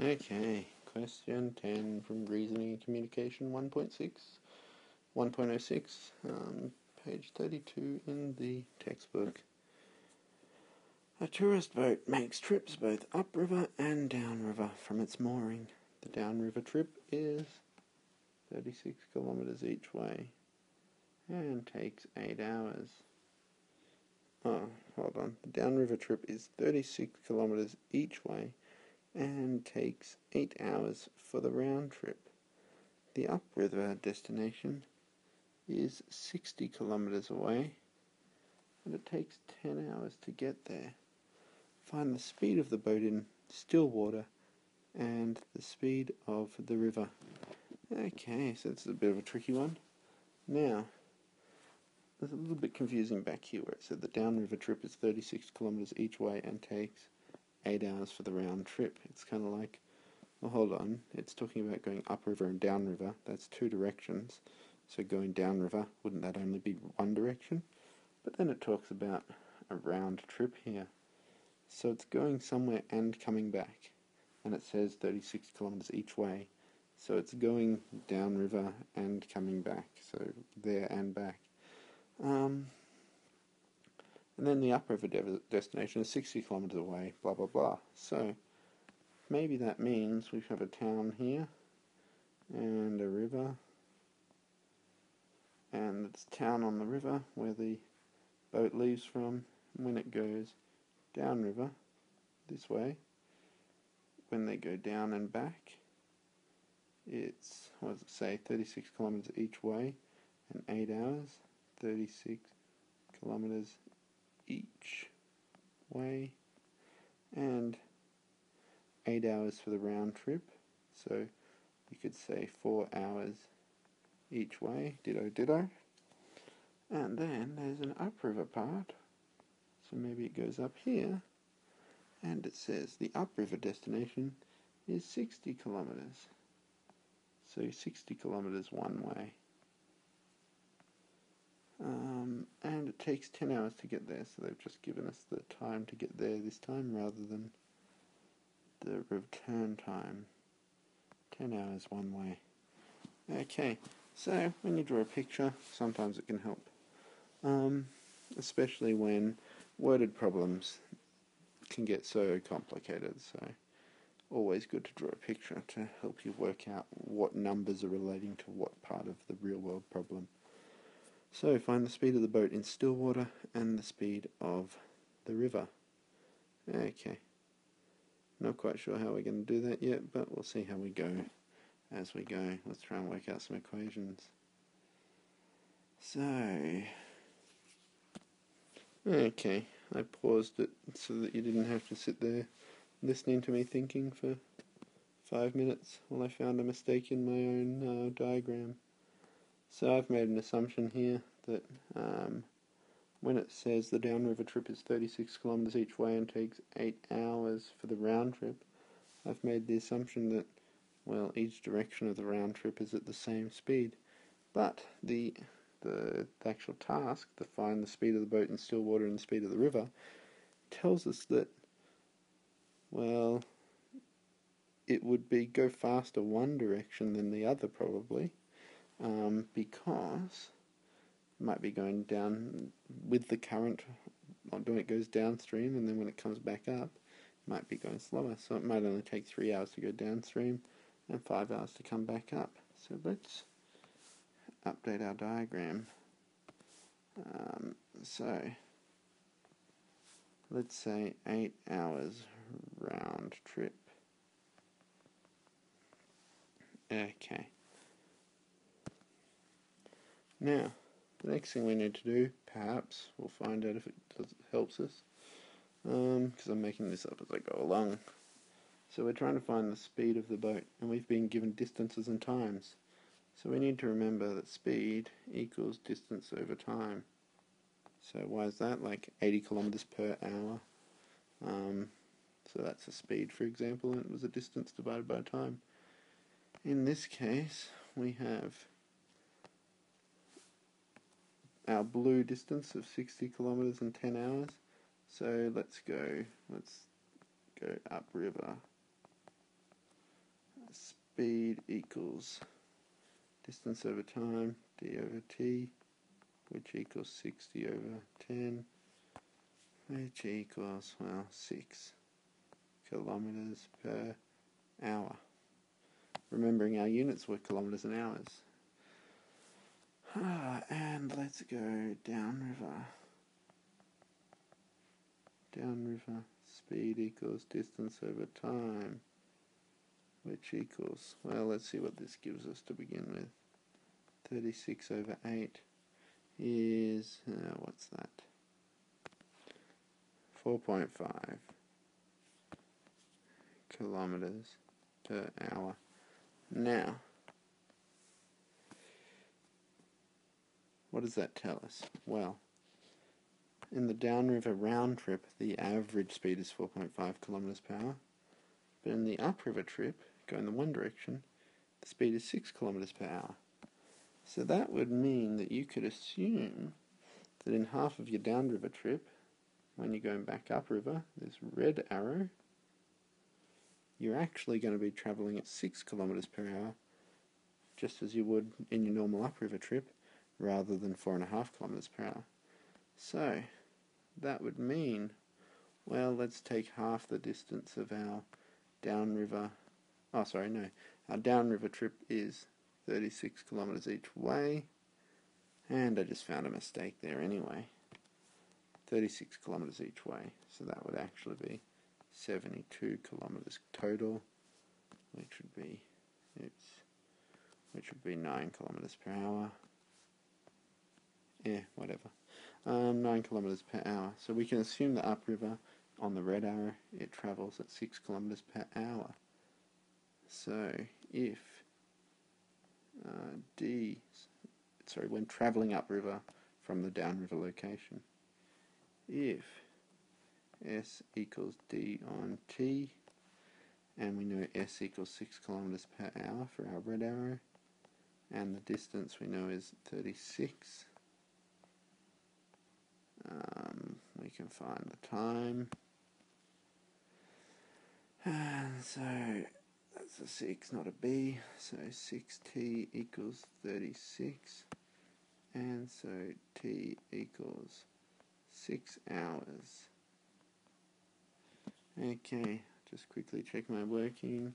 Okay, question 10 from Reasoning and Communication 1.06, page 32 in the textbook. A tourist boat makes trips both upriver and downriver from its mooring. The downriver trip is 36 kilometers each way and takes 8 hours. Oh, hold on. The downriver trip is 36 kilometers each way and takes 8 hours for the round trip. The upriver destination is 60 kilometers away and it takes 10 hours to get there. Find the speed of the boat in still water and the speed of the river. Okay, so this is a bit of a tricky one. Now, there's a little bit confusing back here where it said the downriver trip is 36 kilometers each way and takes 8 hours for the round trip. It's kind of like, well, hold on, it's talking about going upriver and downriver. That's two directions. So going downriver, wouldn't that only be one direction? But then it talks about a round trip here. So it's going somewhere and coming back. And it says 36 kilometers each way. So it's going downriver and coming back. So there and back. And then the upriver destination is 60 kilometers away, blah blah blah. So maybe that means we have a town here and a river, and it's a town on the river where the boat leaves from. When it goes downriver this way, when they go down and back, it's, what does it say, 36 kilometers each way and 8 hours, 36 kilometers each way and 8 hours for the round trip. So you could say 4 hours each way, ditto ditto. And then there's an upriver part, so maybe it goes up here and it says the upriver destination is 60 kilometers. So 60 kilometers one way. And it takes 10 hours to get there, so they've just given us the time to get there this time rather than the return time. 10 hours one way. Okay, so when you draw a picture, sometimes it can help. Especially when worded problems can get so complicated, so always good to draw a picture to help you work out what numbers are relating to what part of the real world problem. So find the speed of the boat in still water and the speed of the river. Okay, not quite sure how we're going to do that yet, but we'll see how we go as we go. Let's try and work out some equations. So, okay, I paused it so that you didn't have to sit there listening to me thinking for 5 minutes while I found a mistake in my own diagram. So I've made an assumption here that when it says the downriver trip is 36 kilometers each way and takes 8 hours for the round trip, I've made the assumption that, well, each direction of the round trip is at the same speed. But the actual task to find the speed of the boat in still water and the speed of the river tells us that, well, it would be go faster one direction than the other probably, because it might be going down with the current, when it goes downstream, and then when it comes back up, it might be going slower. So it might only take 3 hours to go downstream and 5 hours to come back up. So let's update our diagram. So let's say 8 hours round trip. Okay. Now, the next thing we need to do, perhaps, we'll find out if it helps us, because I'm making this up as I go along. So we're trying to find the speed of the boat, and we've been given distances and times. So we need to remember that speed equals distance over time. So why is that? Like 80 kilometers per hour. So that's a speed, for example, and it was a distance divided by time. In this case, we have our blue distance of 60 kilometers in 10 hours. So let's go upriver. speed equals distance over time, d over t, which equals 60 over 10, which equals, well, 6 kilometers per hour. Remembering our units were kilometers and hours. And let's go downriver. Downriver, speed equals distance over time, which equals, well, let's see what this gives us to begin with. 36 over 8 is, what's that? 4.5 kilometers per hour. Now, what does that tell us? Well, in the downriver round trip, the average speed is 4.5 kilometers per hour. But in the upriver trip, going the one direction, the speed is 6 kilometers per hour. So that would mean that you could assume that in half of your downriver trip, when you're going back upriver, this red arrow, you're actually going to be travelling at 6 kilometers per hour, just as you would in your normal upriver trip, rather than 4.5 kilometers per hour. So that would mean, well, let's take half the distance of our downriver, our downriver trip is 36 kilometers each way, and I just found a mistake there anyway. 36 kilometers each way, so that would actually be 72 kilometers total, which would be 9 kilometers per hour. Yeah, whatever. 9 kilometers per hour. So we can assume that upriver, on the red arrow, it travels at 6 kilometers per hour. So if when travelling upriver from the downriver location, if S equals D on T, and we know S equals 6 kilometers per hour for our red arrow, and the distance we know is 36, we can find the time, and so that's a 6, not a B, so 6t equals 36, and so t equals 6 hours. Okay, just quickly check my working.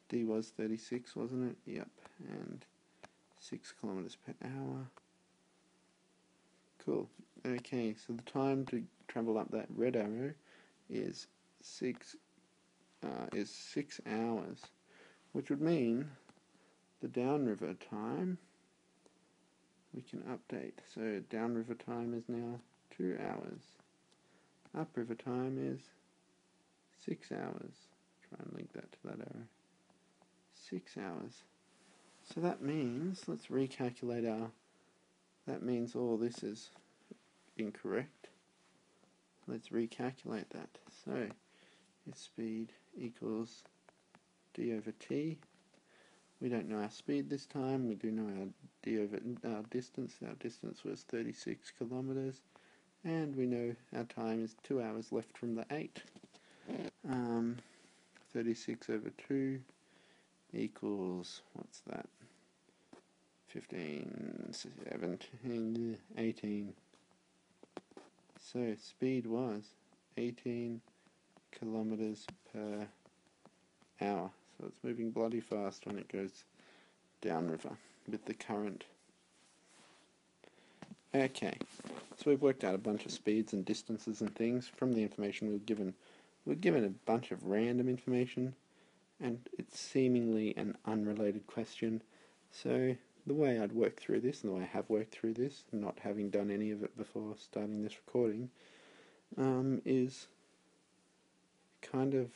D was 36, wasn't it? Yep, and 6 kilometers per hour. Cool. Okay, so the time to travel up that red arrow is 6 hours, which would mean the downriver time we can update. So downriver time is now 2 hours. Upriver time is 6 hours. Try and link that to that arrow. 6 hours. So that means, let's recalculate that means all this is incorrect. Let's recalculate that. So, if speed equals d over t, we don't know our speed this time, we do know our d over our distance. Our distance was 36 kilometers, and we know our time is 2 hours left from the 8. 36 over 2 equals, what's that? 15, 17, 18. So speed was 18 kilometers per hour. So it's moving bloody fast when it goes downriver with the current. Okay, so we've worked out a bunch of speeds and distances and things from the information we were given. We're given a bunch of random information, and it's seemingly an unrelated question. So the way I'd work through this, and the way I have worked through this, not having done any of it before starting this recording, is kind of,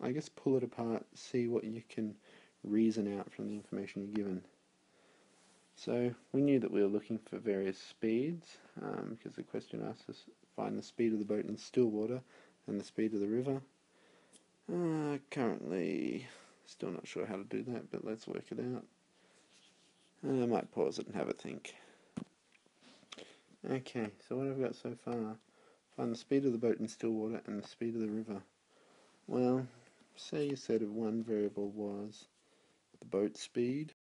I guess, pull it apart, see what you can reason out from the information you're given. So we knew that we were looking for various speeds, because the question asked us find the speed of the boat in still water and the speed of the river. Currently, still not sure how to do that, but let's work it out. I might pause it and have a think. Okay, so what I've got so far, find the speed of the boat in still water and the speed of the river. Well, say you said if one variable was the boat speed.